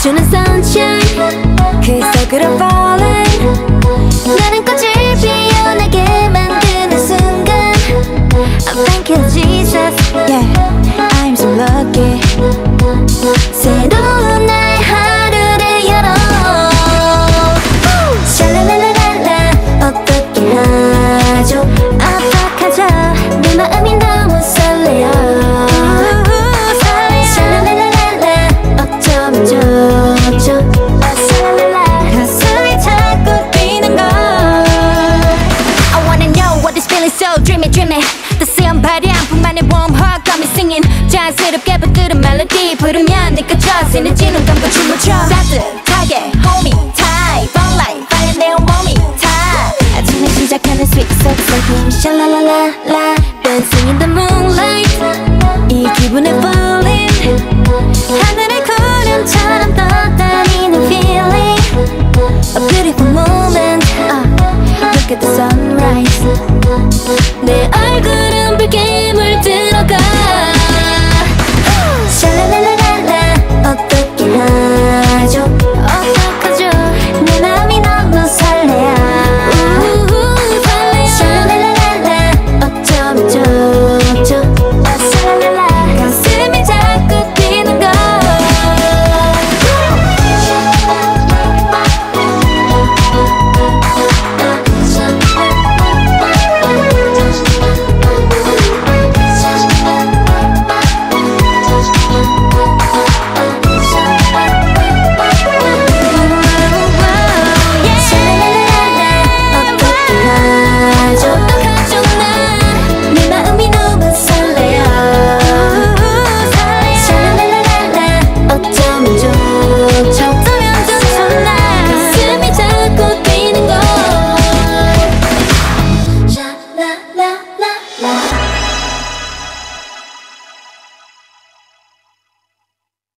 주는 sunshine 그 속으로 falling 나는 꽃을 피어나게 만드는 순간 I thank you Jesus yeah I'm so lucky 새로운 나의 하루를 열어 샬랄랄랄라 어떻게 하죠 어떡하죠 내 마음이 너무 설레요 샬랄랄랄라 어쩌면 좋죠 가슴이 자꾸 뛰는 걸 I wanna know what this feeling so dreamy dreamy 따스한 바람뿐만의 warm heart got me singing 자연스럽게 붙들은 멜로디 부르면 느껴져 지는 감고 춤을 춰 따뜻하게 hold me tight fall like fire 내 온몸이 타 아침에 시작하는 sweet soul game 샬랄랄랄라 dancing in the moonlight 이 기분에 falling 하늘의 구름처럼 떠다니는 feeling a beautiful moment look at the sunrise 내 얼굴은 붉게